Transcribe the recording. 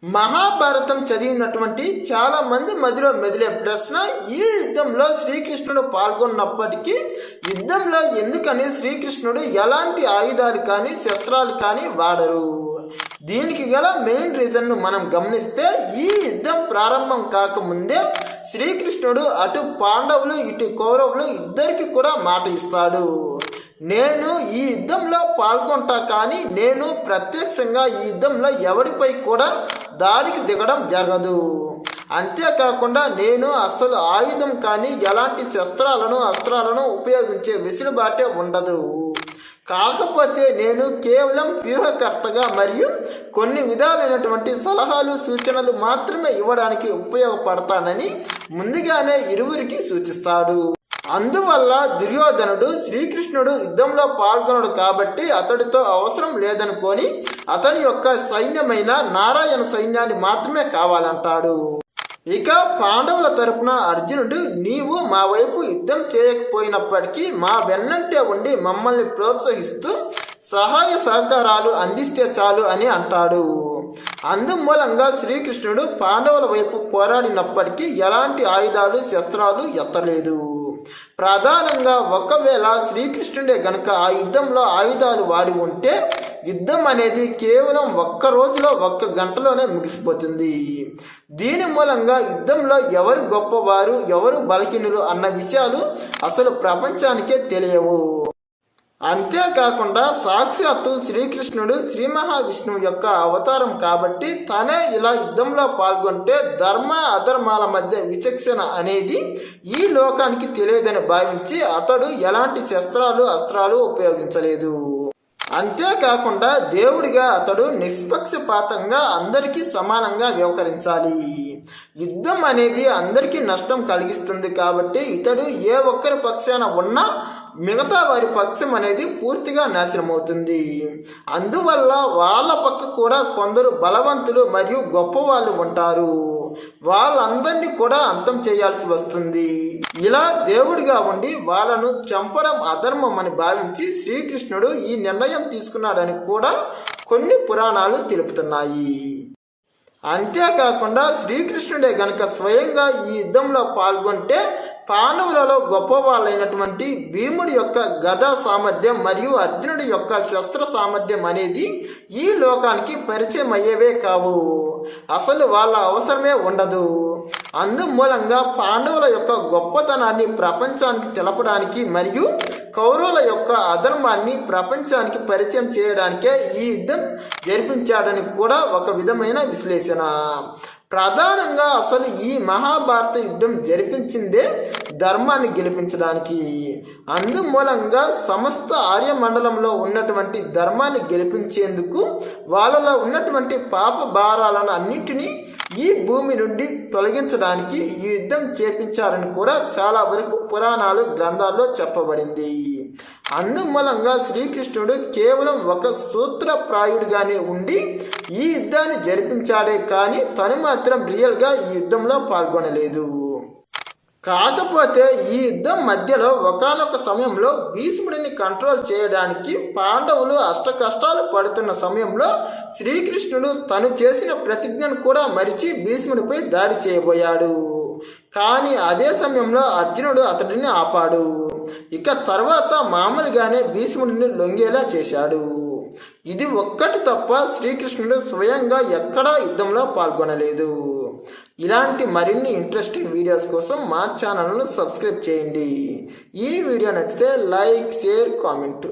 మహాభారతం చదివినటువంటి చాలా మంది మధ్యలో మెదిలే ప్రశ్న, ఈ యుద్ధంలో శ్రీకృష్ణుడు పాల్గొన్నప్పటికీ యుద్ధంలో ఎందుకని శ్రీకృష్ణుడు ఎలాంటి ఆయుధాలు కానీ శస్త్రాలు కానీ వాడరు? దీనికి గల మెయిన్ రీజన్ను మనం గమనిస్తే, ఈ యుద్ధం ప్రారంభం కాకముందే శ్రీకృష్ణుడు అటు పాండవులు ఇటు కౌరవులు ఇద్దరికి కూడా మాట ఇస్తాడు. నేను ఈ యుద్ధంలో పాల్గొంటా, కానీ నేను ప్రత్యక్షంగా ఈ యుద్ధంలో ఎవరిపై కూడా దాడికి దిగడం జరగదు. అంతేకాకుండా నేను అసలు ఆయుధం కానీ ఎలాంటి శస్త్రాలను అస్త్రాలను ఉపయోగించే వెసులుబాటే ఉండదు. కాకపోతే నేను కేవలం వ్యూహకర్తగా మరియు కొన్ని విధాలైనటువంటి సలహాలు సూచనలు మాత్రమే ఇవ్వడానికి ఉపయోగపడతానని ముందుగానే ఇరువురికి సూచిస్తాడు. అందువల్ల దుర్యోధనుడు శ్రీకృష్ణుడు యుద్ధంలో పాల్గొనడు కాబట్టి అతడితో అవసరం లేదనుకొని అతని యొక్క సైన్యమైన నారాయణ సైన్యాన్ని మాత్రమే కావాలంటాడు. ఇక పాండవుల తరపున అర్జునుడు, నీవు మా వైపు యుద్ధం చేయకపోయినప్పటికీ మా వెన్నంటే ఉండి మమ్మల్ని ప్రోత్సహిస్తూ సహాయ సహకారాలు అందిస్తే చాలు అని అంటాడు. అందుమూలంగా శ్రీకృష్ణుడు పాండవుల వైపు పోరాడినప్పటికీ ఎలాంటి ఆయుధాలు శస్త్రాలు ఎత్తలేదు. ప్రధానంగా ఒకవేళ శ్రీకృష్ణుడే గనక ఆ యుద్ధంలో ఆయుధాలు వాడి ఉంటే యుద్ధం అనేది కేవలం ఒక్క రోజులో 1 గంటలోనే ముగిసిపోతుంది. దీని మూలంగా యుద్ధంలో ఎవరు గొప్పవారు ఎవరు బలహీనులు అన్న విషయాలు అసలు ప్రపంచానికే తెలియవు. అంతేకాకుండా సాక్షాత్తు శ్రీకృష్ణుడు శ్రీ మహావిష్ణువు యొక్క అవతారం కాబట్టి తనే ఇలా యుద్ధంలో పాల్గొంటే ధర్మ అధర్మాల మధ్య విచక్షణ అనేది ఈ లోకానికి తెలియదని భావించి అతడు ఎలాంటి శస్త్రాలు అస్త్రాలు ఉపయోగించలేదు. అంతేకాకుండా దేవుడిగా అతడు నిష్పక్షపాతంగా అందరికీ సమానంగా వ్యవహరించాలి. యుద్ధం అనేది అందరికీ నష్టం కలిగిస్తుంది కాబట్టి ఇతడు ఏ ఒక్కరి పక్షాన ఉన్నా మిగతా వారి పక్షం అనేది పూర్తిగా నాశనం అవుతుంది. అందువల్ల వాళ్ళ పక్క కూడా కొందరు బలవంతులు మరియు గొప్ప వాళ్ళు ఉంటారు. వాళ్ళందరినీ కూడా అంతం చేయాల్సి వస్తుంది. ఇలా దేవుడిగా ఉండి వాళ్ళను చంపడం అధర్మం అని భావించి శ్రీకృష్ణుడు ఈ నిర్ణయం తీసుకున్నాడని కూడా కొన్ని పురాణాలు తెలుపుతున్నాయి. అంతేకాకుండా శ్రీకృష్ణుడే గనక స్వయంగా ఈ యుద్ధంలో పాల్గొంటే పాండవులలో గొప్పవాళ్ళైనటువంటి భీముడి యొక్క గదా సామర్థ్యం మరియు అర్జునుడి యొక్క శస్త్ర సామర్థ్యం అనేది ఈ లోకానికి పరిచయం అయ్యేవే కావు. అసలు వాళ్ళ అవసరమే ఉండదు. అందుమూలంగా పాండవుల యొక్క గొప్పతనాన్ని ప్రపంచానికి తెలపడానికి మరియు కౌరవుల యొక్క అధర్మాన్ని ప్రపంచానికి పరిచయం చేయడానికే ఈ యుద్ధం జరిపించాడని కూడా ఒక విధమైన విశ్లేషణ. ప్రధానంగా అసలు ఈ మహాభారత యుద్ధం జరిపించిందే ధర్మాన్ని గెలిపించడానికి. అందుమూలంగా సమస్త ఆర్యమండలంలో ఉన్నటువంటి ధర్మాన్ని గెలిపించేందుకు వాళ్ళలో ఉన్నటువంటి పాప భారాలను అన్నింటినీ ఈ భూమి నుండి తొలగించడానికి ఈ యుద్ధం చేపించారని కూడా చాలా వరకు పురాణాలు గ్రంథాల్లో చెప్పబడింది. అందుమూలంగా శ్రీకృష్ణుడు కేవలం ఒక సూత్రప్రాయుడిగానే ఉండి ఈ యుద్ధాన్ని జరిపించాడే కానీ తను మాత్రం రియల్గా ఈ యుద్ధంలో పాల్గొనలేదు. కాకపోతే ఈ యుద్ధం మధ్యలో ఒకానొక సమయంలో భీష్ముడిని కంట్రోల్ చేయడానికి పాండవులు అష్టకష్టాలు పడుతున్న సమయంలో శ్రీకృష్ణుడు తను చేసిన ప్రతిజ్ఞను కూడా మరిచి భీష్ముడిపై దాడి చేయబోయాడు. కానీ అదే సమయంలో అర్జునుడు అతడిని ఆపాడు. ఇక తర్వాత మామూలుగానే భీష్ముడిని లొంగేలా చేశాడు. ఇది ఒక్కటి తప్ప శ్రీకృష్ణుడు స్వయంగా ఎక్కడా యుద్ధంలో పాల్గొనలేదు. ఇలాంటి మరిన్ని ఇంట్రెస్టింగ్ వీడియోస్ కోసం మా ఛానల్ను సబ్స్క్రైబ్ చేయండి. ఈ వీడియో నచ్చితే లైక్, షేర్, కామెంట్.